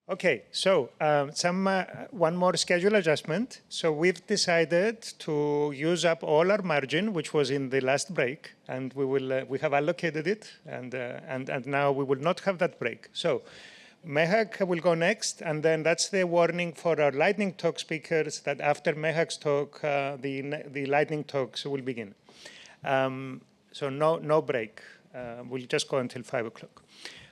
Okay, so one more schedule adjustment. So we've decided to use up all our margin, which was in the last break, and we have allocated it, and now we will not have that break. So Mehak will go next, and then that's the warning for our lightning talk speakers that after Mehak's talk, the lightning talks will begin. So no break. We'll just go until 5 o'clock.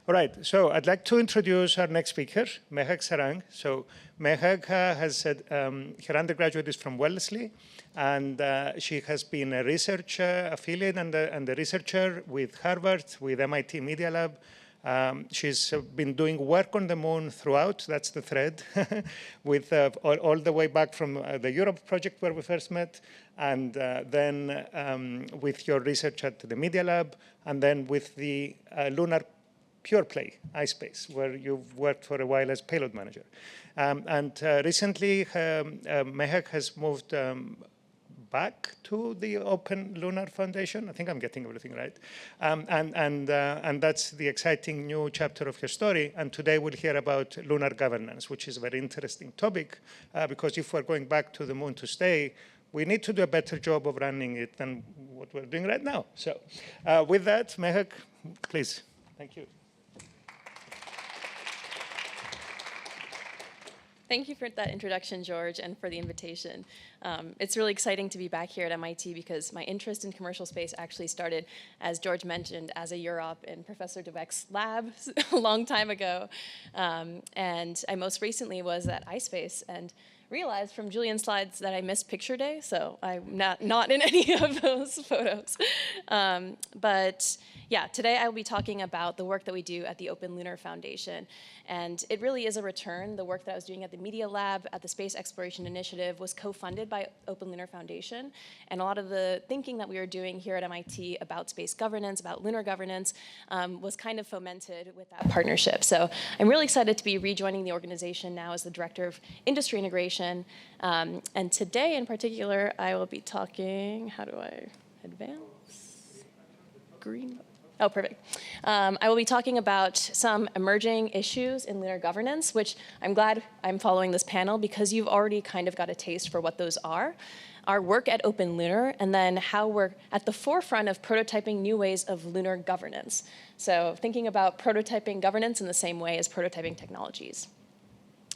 All right, so I'd like to introduce our next speaker, Mehak Sarang. So Mehak has said her undergraduate is from Wellesley, and she has been a research affiliate and a researcher with Harvard, with MIT Media Lab. She's been doing work on the moon throughout, that's the thread, with all the way back from the Europe project where we first met, and then with your research at the Media Lab, and then with the Lunar Pure Play, iSpace, where you've worked for a while as payload manager. And recently, Mehak has moved back to the Open Lunar Foundation. I think I'm getting everything right. And that's the exciting new chapter of her story. And today we'll hear about lunar governance, which is a very interesting topic, because if we're going back to the moon to stay, we need to do a better job of running it than what we're doing right now. So with that, Mehak, please. Thank you. Thank you for that introduction, George, and for the invitation. It's really exciting to be back here at MIT because my interest in commercial space actually started, as George mentioned, as a UROP in Professor Dweck's lab a long time ago. And I most recently was at iSpace and realized from Julian's slides that I missed picture day, so I'm not in any of those photos. But yeah, today I will be talking about the work that we do at the Open Lunar Foundation. And it really is a return. The work that I was doing at the Media Lab, at the Space Exploration Initiative, was co-funded by Open Lunar Foundation. And a lot of the thinking that we were doing here at MIT about space governance, about lunar governance, was kind of fomented with that partnership. So I'm really excited to be rejoining the organization now as the Director of Industry Integration. And today in particular, I will be talking, how do I advance? Green. Oh, perfect. I will be talking about some emerging issues in lunar governance, which I'm glad I'm following this panel because you've already kind of got a taste for what those are. Our work at Open Lunar, and then how we're at the forefront of prototyping new ways of lunar governance. So thinking about prototyping governance in the same way as prototyping technologies.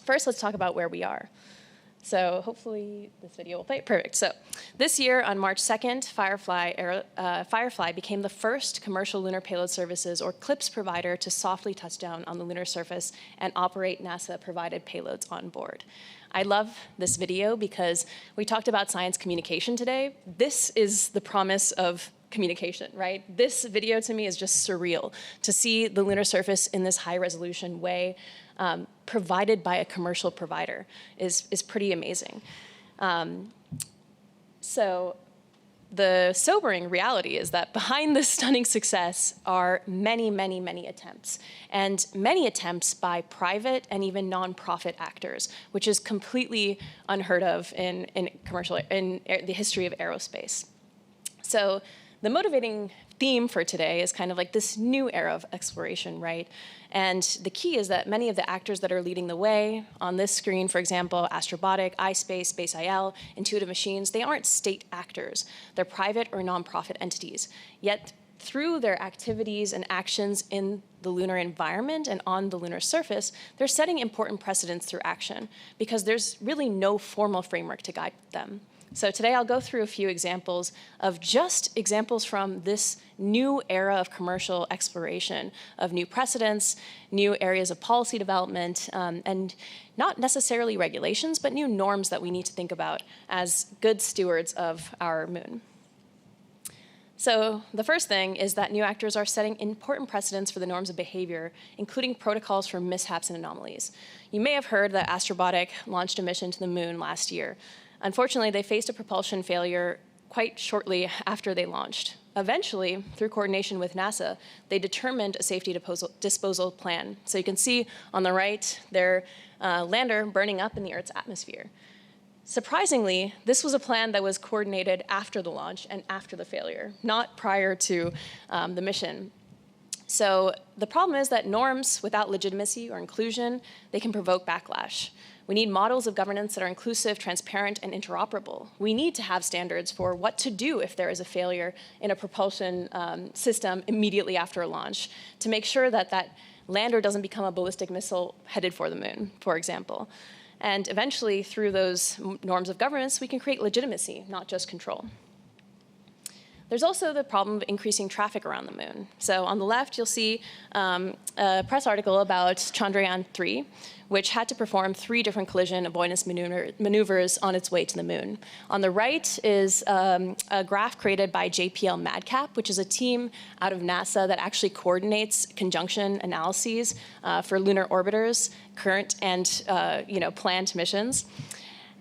First, let's talk about where we are. So hopefully this video will play. Perfect. So this year on March 2nd, Firefly became the first commercial lunar payload services or CLPS provider to softly touch down on the lunar surface and operate NASA-provided payloads on board. I love this video because we talked about science communication today. This is the promise of communication, right? This video to me is just surreal to see the lunar surface in this high-resolution way provided by a commercial provider is pretty amazing. So the sobering reality is that behind this stunning success are many, many, many attempts, and many attempts by private and even nonprofit actors, which is completely unheard of in the history of aerospace. So the motivating theme for today is kind of like this new era of exploration, right? And the key is that many of the actors that are leading the way on this screen, for example, Astrobotic, iSpace, Space.il, Intuitive Machines, they aren't state actors. They're private or nonprofit entities. Yet through their activities and actions in the lunar environment and on the lunar surface, they're setting important precedents through action because there's really no formal framework to guide them. So today I'll go through a few examples of just examples from this new era of commercial exploration, of new precedents, new areas of policy development, and not necessarily regulations, but new norms that we need to think about as good stewards of our moon. So the first thing is that new actors are setting important precedents for the norms of behavior, including protocols for mishaps and anomalies. You may have heard that Astrobotic launched a mission to the moon last year. Unfortunately, they faced a propulsion failure quite shortly after they launched. Eventually, through coordination with NASA, they determined a safety disposal plan. So you can see on the right their lander burning up in the Earth's atmosphere. Surprisingly, this was a plan that was coordinated after the launch and after the failure, not prior to the mission. So the problem is that norms without legitimacy or inclusion, they can provoke backlash. We need models of governance that are inclusive, transparent, and interoperable. We need to have standards for what to do if there is a failure in a propulsion system immediately after a launch, to make sure that that lander doesn't become a ballistic missile headed for the moon, for example. And eventually, through those norms of governance, we can create legitimacy, not just control. There's also the problem of increasing traffic around the moon. So on the left, you'll see a press article about Chandrayaan-3, which had to perform 3 different collision avoidance maneuvers on its way to the moon. On the right is a graph created by JPL Madcap, which is a team out of NASA that actually coordinates conjunction analyses for lunar orbiters, current and planned missions.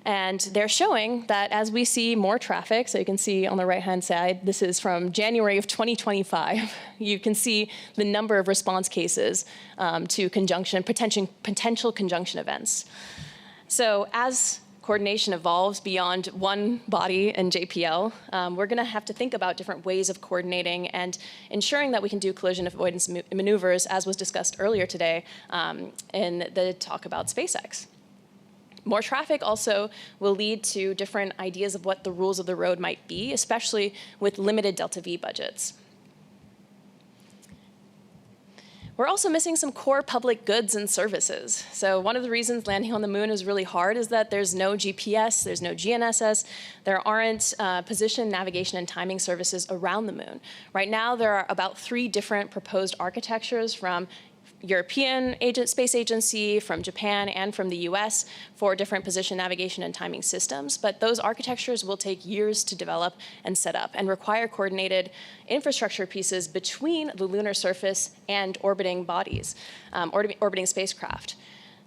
And they're showing that as we see more traffic, so you can see on the right-hand side, this is from January of 2025, you can see the number of response cases to potential conjunction events. So as coordination evolves beyond one body in JPL, we're going to have to think about different ways of coordinating and ensuring that we can do collision avoidance maneuvers, as was discussed earlier today in the talk about SpaceX. More traffic also will lead to different ideas of what the rules of the road might be, especially with limited delta V budgets. We're also missing some core public goods and services. So one of the reasons landing on the moon is really hard is that there's no GPS, there's no GNSS, there aren't position, navigation, and timing services around the moon. Right now, there are about 3 different proposed architectures from European Space Agency, from Japan, and from the US for different position, navigation, and timing systems. But those architectures will take years to develop and set up and require coordinated infrastructure pieces between the lunar surface and orbiting bodies, orbiting spacecraft.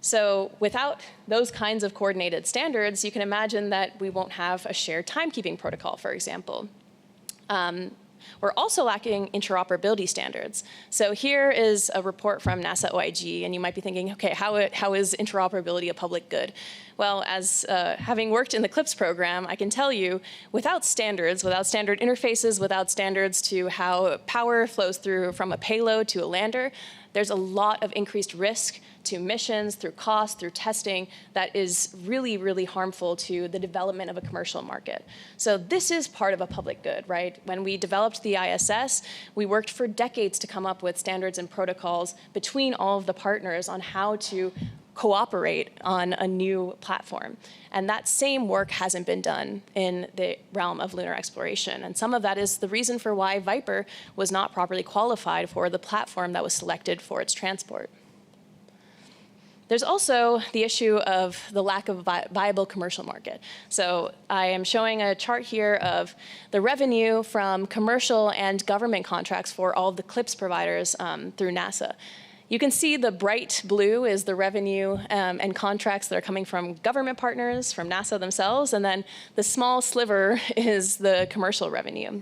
So without those kinds of coordinated standards, you can imagine that we won't have a shared timekeeping protocol, for example. We're also lacking interoperability standards. So here is a report from NASA OIG, and you might be thinking, okay, how is interoperability a public good? Well, as having worked in the CLIPS program, I can tell you, without standards, without standard interfaces, without standards to how power flows through from a payload to a lander, there's a lot of increased risk to missions, through cost, through testing, that is really, really harmful to the development of a commercial market. So this is part of a public good, right? When we developed the ISS, we worked for decades to come up with standards and protocols between all of the partners on how to cooperate on a new platform. And that same work hasn't been done in the realm of lunar exploration. And some of that is the reason for why Viper was not properly qualified for the platform that was selected for its transport. There's also the issue of the lack of viable commercial market. So I am showing a chart here of the revenue from commercial and government contracts for all of the CLIPS providers through NASA. You can see the bright blue is the revenue and contracts that are coming from government partners, from NASA themselves, and then the small sliver is the commercial revenue.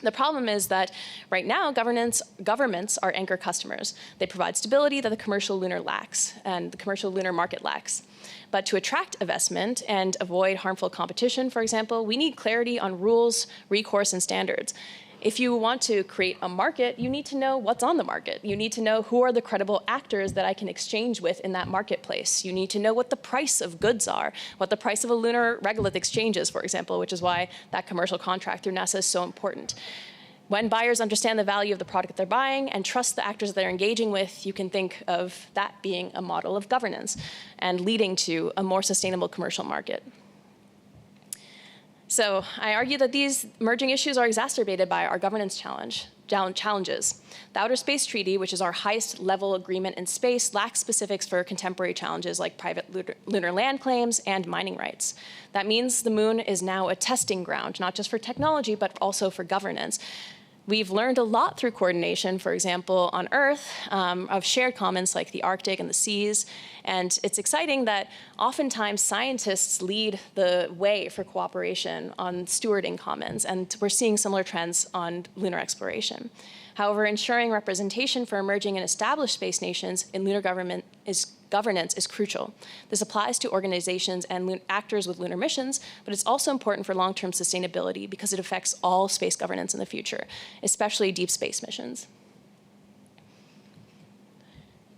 The problem is that right now, governments are anchor customers. They provide stability that the commercial lunar lacks and the commercial lunar market lacks. But to attract investment and avoid harmful competition, for example, we need clarity on rules, recourse, and standards. If you want to create a market, you need to know what's on the market. You need to know who are the credible actors that I can exchange with in that marketplace. You need to know what the price of goods are, what the price of a lunar regolith exchange is, for example, which is why that commercial contract through NASA is so important. When buyers understand the value of the product they're buying and trust the actors they're engaging with, you can think of that being a model of governance and leading to a more sustainable commercial market. So I argue that these emerging issues are exacerbated by our governance challenges. The Outer Space Treaty, which is our highest level agreement in space, lacks specifics for contemporary challenges like private lunar land claims and mining rights. That means the moon is now a testing ground, not just for technology, but also for governance. We've learned a lot through coordination, for example, on Earth, of shared commons like the Arctic and the seas. And it's exciting that oftentimes scientists lead the way for cooperation on stewarding commons. And we're seeing similar trends on lunar exploration. However, ensuring representation for emerging and established space nations in lunar governance is crucial. This applies to organizations and actors with lunar missions, but it's also important for long-term sustainability because it affects all space governance in the future, especially deep space missions.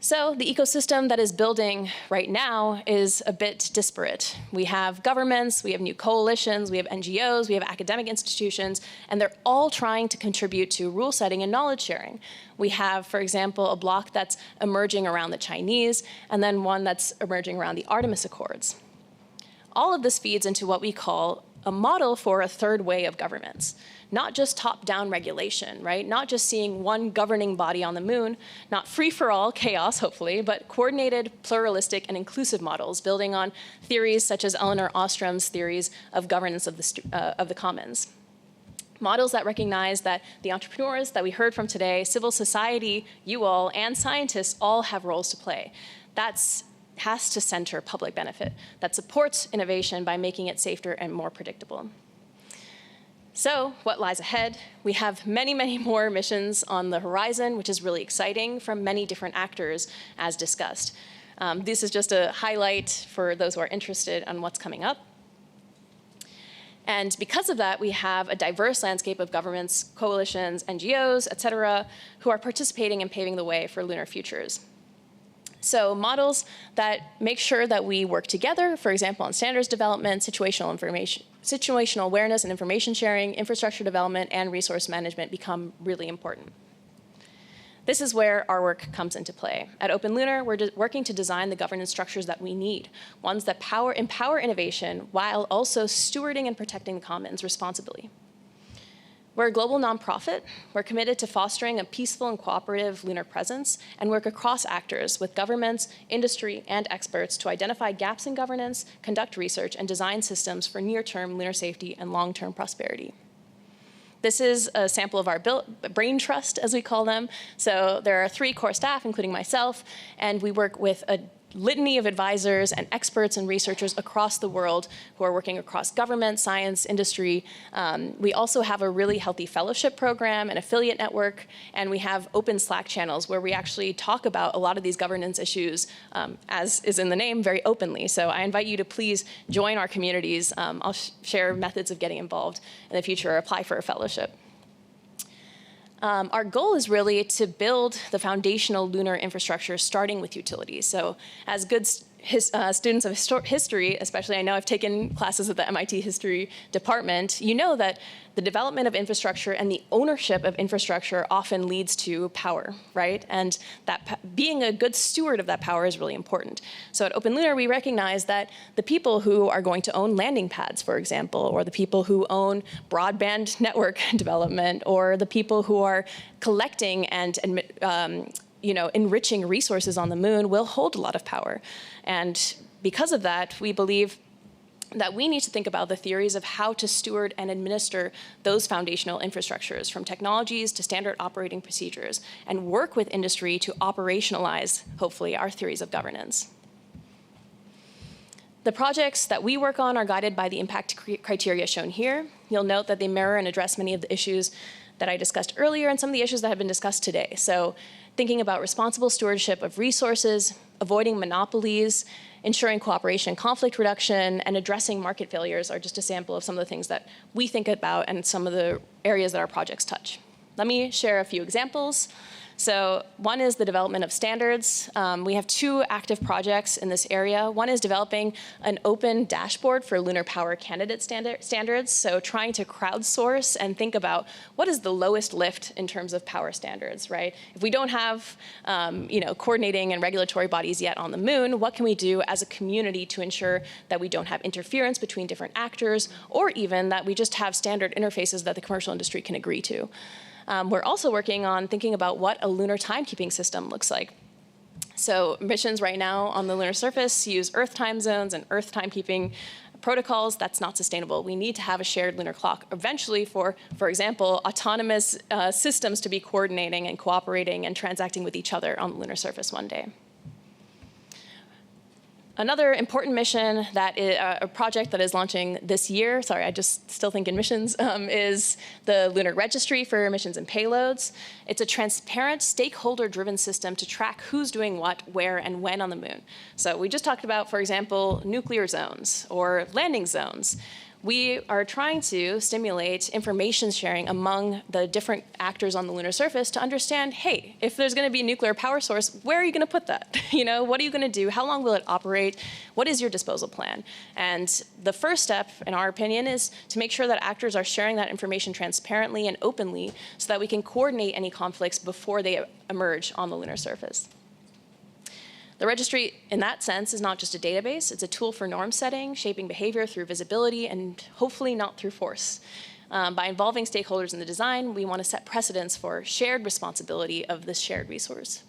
So the ecosystem that is building right now is a bit disparate. We have governments, we have new coalitions, we have NGOs, we have academic institutions, and they're all trying to contribute to rule setting and knowledge sharing. We have, for example, a bloc that's emerging around the Chinese, and then one that's emerging around the Artemis Accords. All of this feeds into what we call a model for a third way of governance. Not just top-down regulation, right? Not just seeing one governing body on the moon, not free-for-all chaos, hopefully, but coordinated, pluralistic, and inclusive models building on theories such as Elinor Ostrom's theories of governance of the commons. Models that recognize that the entrepreneurs that we heard from today, civil society, you all, and scientists all have roles to play. That has to center public benefit that supports innovation by making it safer and more predictable. So what lies ahead? We have many, many more missions on the horizon, which is really exciting from many different actors as discussed. This is just a highlight for those who are interested on what's coming up. And because of that, we have a diverse landscape of governments, coalitions, NGOs, et cetera, who are participating and paving the way for lunar futures. So models that make sure that we work together, for example, on standards development, situational awareness and information sharing, infrastructure development, and resource management become really important. This is where our work comes into play. At Open Lunar, we're working to design the governance structures that we need, ones that empower innovation while also stewarding and protecting the commons responsibly. We're a global nonprofit. We're committed to fostering a peaceful and cooperative lunar presence and work across actors with governments, industry, and experts to identify gaps in governance, conduct research, and design systems for near-term lunar safety and long-term prosperity. This is a sample of our brain trust, as we call them. So there are 3 core staff, including myself, and we work with a litany of advisors and experts and researchers across the world who are working across government, science, industry. We also have a really healthy fellowship program, an affiliate network, and we have open Slack channels where we actually talk about a lot of these governance issues, as is in the name, very openly. So I invite you to please join our communities. I'll share methods of getting involved in the future or apply for a fellowship. Our goal is really to build the foundational lunar infrastructure starting with utilities. So as good students of history, especially I know I've taken classes at the MIT history department, you know that the development of infrastructure and the ownership of infrastructure often leads to power, right? And that being a good steward of that power is really important. So at Open Lunar, we recognize that the people who are going to own landing pads, for example, or the people who own broadband network development, or the people who are collecting and enriching resources on the moon will hold a lot of power. And because of that, we believe that we need to think about the theories of how to steward and administer those foundational infrastructures, from technologies to standard operating procedures, and work with industry to operationalize, hopefully, our theories of governance. The projects that we work on are guided by the impact criteria shown here. You'll note that they mirror and address many of the issues that I discussed earlier and some of the issues that have been discussed today. So thinking about responsible stewardship of resources, avoiding monopolies, ensuring cooperation, conflict reduction, and addressing market failures are just a sample of some of the things that we think about and some of the areas that our projects touch. Let me share a few examples. So one is the development of standards. We have 2 active projects in this area. One is developing an open dashboard for lunar power candidate standards. So trying to crowdsource and think about what is the lowest lift in terms of power standards, right? If we don't have coordinating and regulatory bodies yet on the moon, what can we do as a community to ensure that we don't have interference between different actors, or even that we just have standard interfaces that the commercial industry can agree to? We're also working on thinking about what a lunar timekeeping system looks like. So missions right now on the lunar surface use Earth time zones and Earth timekeeping protocols. That's not sustainable. We need to have a shared lunar clock eventually for example, autonomous systems to be coordinating and cooperating and transacting with each other on the lunar surface one day. Another important mission that is a project that is launching this year, sorry, I just still think in missions, is the Lunar Registry for Missions and Payloads. It's a transparent, stakeholder-driven system to track who's doing what, where, and when on the moon. So we just talked about, for example, nuclear zones or landing zones. we are trying to stimulate information sharing among the different actors on the lunar surface to understand, hey, if there's going to be a nuclear power source, where are you going to put that? What are you going to do? How long will it operate? What is your disposal plan? And the first step, in our opinion, is to make sure that actors are sharing that information transparently and openly so that we can coordinate any conflicts before they emerge on the lunar surface. The registry, in that sense, is not just a database. It's a tool for norm setting, shaping behavior through visibility, and hopefully not through force. By involving stakeholders in the design, we want to set precedents for shared responsibility of this shared resource.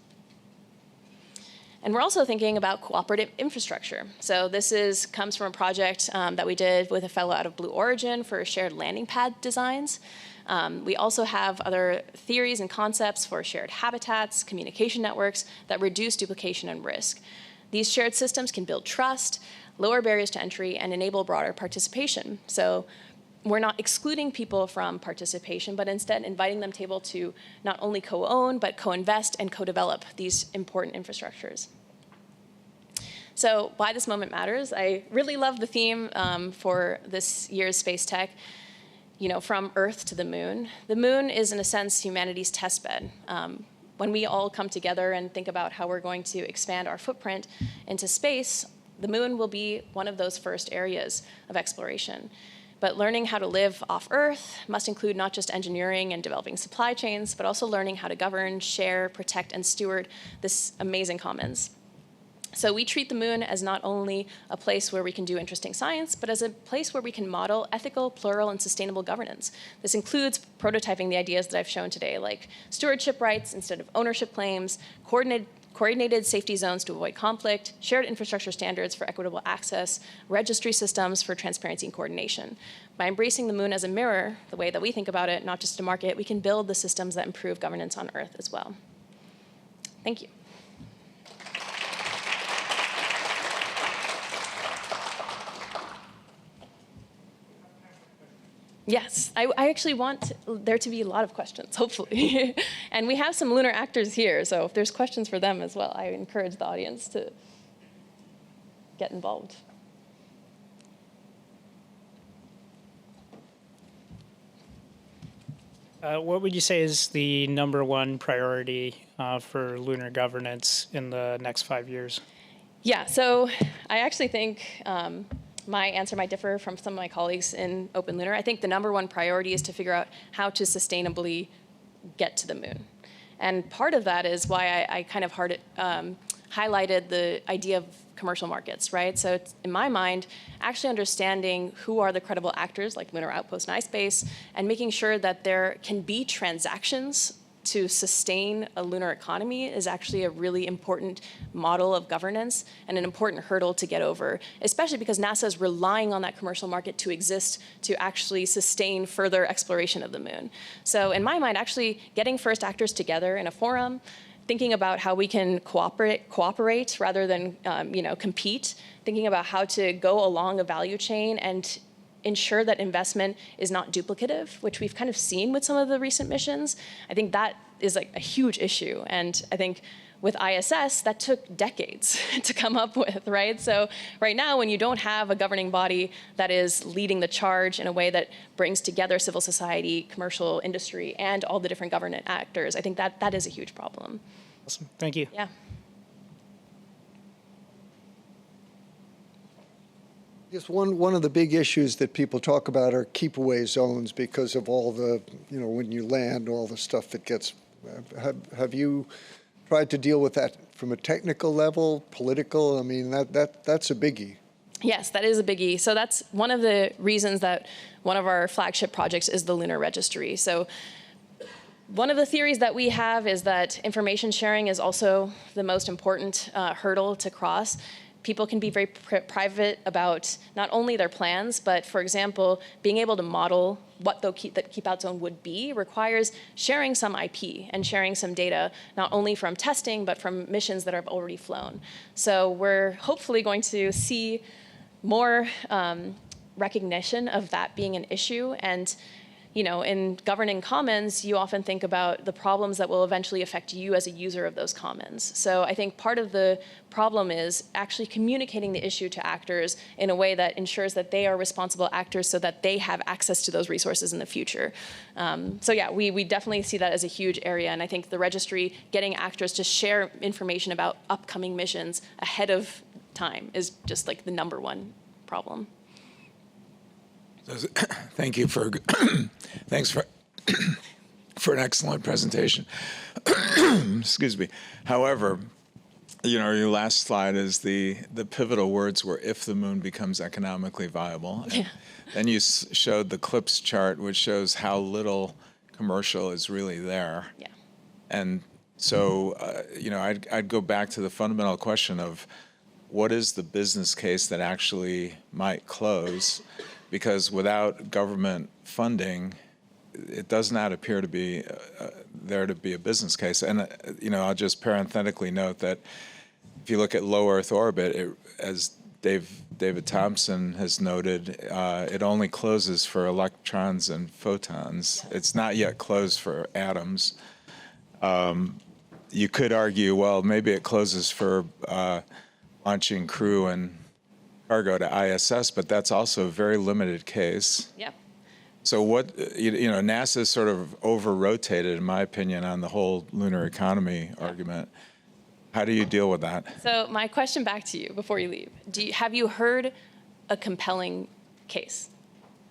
And we're also thinking about cooperative infrastructure. So this comes from a project that we did with a fellow out of Blue Origin for shared landing pad designs. We also have other theories and concepts for shared habitats, communication networks that reduce duplication and risk. These shared systems can build trust, lower barriers to entry, and enable broader participation. So we're not excluding people from participation, but instead inviting them to able to not only co-own, but co-invest and co-develop these important infrastructures. So why this moment matters, I really love the theme for this year's Space Tech. From Earth to the moon. The moon is, in a sense, humanity's testbed. When we all come together and think about how we're going to expand our footprint into space, the moon will be one of those first areas of exploration. But learning how to live off Earth must include not just engineering and developing supply chains, but also learning how to govern, share, protect, and steward this amazing commons. So we treat the moon as not only a place where we can do interesting science, but as a place where we can model ethical, plural, and sustainable governance. This includes prototyping the ideas that I've shown today, like stewardship rights instead of ownership claims, coordinated safety zones to avoid conflict, shared infrastructure standards for equitable access, registry systems for transparency and coordination. By embracing the moon as a mirror, the way that we think about it, not just a market, we can build the systems that improve governance on Earth as well. Thank you. Yes, I actually want there to be a lot of questions, hopefully. And we have some lunar actors here, so if there's questions for them as well, I encourage the audience to get involved. What would you say is the #1 priority for lunar governance in the next 5 years? Yeah, so I actually think my answer might differ from some of my colleagues in Open Lunar. I think the #1 priority is to figure out how to sustainably get to the moon. And part of that is why I kind of highlighted the idea of commercial markets, right? So it's, in my mind, actually understanding who are the credible actors like Lunar Outpost and iSpace, and making sure that there can be transactions to sustain a lunar economy is actually a really important model of governance and an important hurdle to get over, especially because NASA is relying on that commercial market to exist to actually sustain further exploration of the moon. So in my mind, actually getting first actors together in a forum, thinking about how we can cooperate rather than compete, thinking about how to go along a value chain and ensure that investment is not duplicative, which we've kind of seen with some of the recent missions. I think that is like a huge issue. And I think with ISS, that took decades to come up with, right? So right now, when you don't have a governing body that is leading the charge in a way that brings together civil society, commercial industry, and all the different government actors, I think that is a huge problem. Awesome. Thank you. Yeah. Yes, one of the big issues that people talk about are keep-away zones because of all the, when you land, all the stuff that gets. Have you tried to deal with that from a technical level, political? I mean, that's a biggie. Yes, that is a biggie. So that's one of the reasons that one of our flagship projects is the Lunar Registry. So one of the theories that we have is that information sharing is also the most important hurdle to cross. People can be very private about not only their plans, but for example, being able to model what the keep-out zone would be requires sharing some IP and sharing some data, not only from testing, but from missions that have already flown. So we're hopefully going to see more recognition of that being an issue and in governing commons, you often think about the problems that will eventually affect you as a user of those commons. So I think part of the problem is actually communicating the issue to actors in a way that ensures that they are responsible actors so that they have access to those resources in the future. So yeah, we definitely see that as a huge area, and I think the registry getting actors to share information about upcoming missions ahead of time is just like the #1 problem. Thank you for thanks for an excellent presentation. Excuse me. However, your last slide is the pivotal words were if the moon becomes economically viable. Yeah. Then you showed the CLIPS chart, which shows how little commercial is really there. Yeah. And so, I'd go back to the fundamental question of what is the business case that actually might close? Because without government funding, it does not appear to be there to be a business case. And, I'll just parenthetically note that if you look at low Earth orbit, as David Thompson has noted, it only closes for electrons and photons. It's not yet closed for atoms. You could argue, well, maybe it closes for launching crew and cargo to ISS, but that's also a very limited case. Yep. So what, NASA sort of over-rotated, in my opinion, on the whole lunar economy argument. How do you deal with that? So my question back to you before you leave, have you heard a compelling case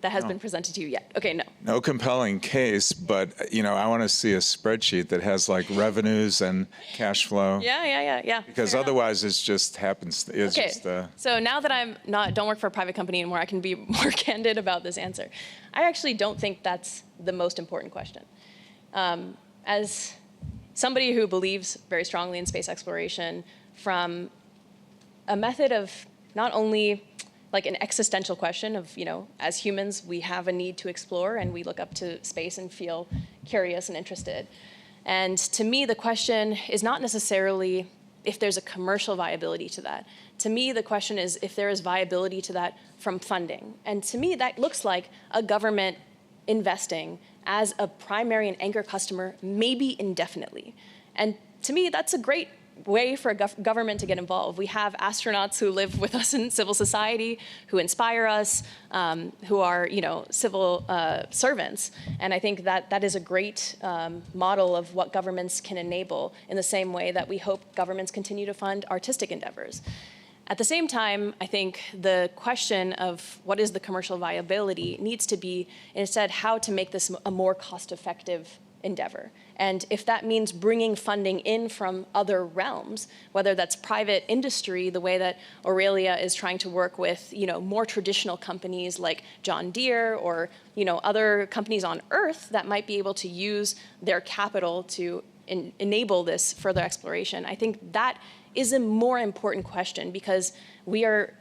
that has been presented to you yet? Okay, no. No compelling case, but, I want to see a spreadsheet that has like revenues and cash flow. Yeah. Because Fair otherwise it's just happens. It's okay. just, So now that don't work for a private company anymore, I can be more candid about this answer. I actually don't think that's the most important question. As somebody who believes very strongly in space exploration from a method of not only like an existential question of, as humans, we have a need to explore and we look up to space and feel curious and interested. And to me, the question is not necessarily if there's a commercial viability to that. To me, the question is if there is viability to that from funding. And to me, that looks like a government investing as a primary and anchor customer, maybe indefinitely. And to me, that's a great way for a government to get involved. We have astronauts who live with us in civil society, who inspire us, who are, civil servants. And I think that is a great model of what governments can enable in the same way that we hope governments continue to fund artistic endeavors. At the same time, I think the question of what is the commercial viability needs to be instead how to make this a more cost-effective endeavor. And if that means bringing funding in from other realms, whether that's private industry, the way that Aurelia is trying to work with, more traditional companies like John Deere or, other companies on Earth that might be able to use their capital to enable this further exploration. I think that is a more important question because we are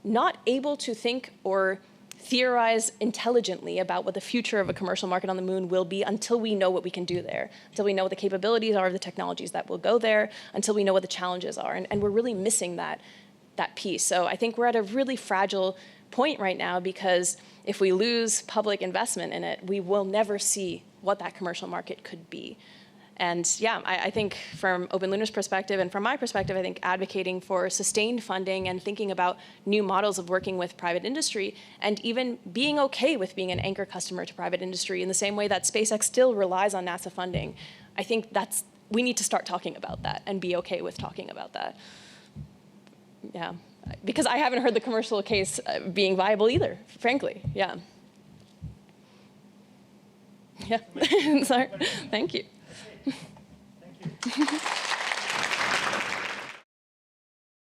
not able to think or theorize intelligently about what the future of a commercial market on the moon will be until we know what we can do there, until we know what the capabilities are of the technologies that will go there, until we know what the challenges are. And we're really missing that piece. So I think we're at a really fragile point right now because if we lose public investment in it, we will never see what that commercial market could be. And yeah, I think from Open Lunar's perspective and from my perspective, I think advocating for sustained funding and thinking about new models of working with private industry and even being okay with being an anchor customer to private industry in the same way that SpaceX still relies on NASA funding, I think we need to start talking about that and be okay with talking about that. Yeah, because I haven't heard the commercial case being viable either, frankly, yeah. Yeah, sorry, thank you. Thank you.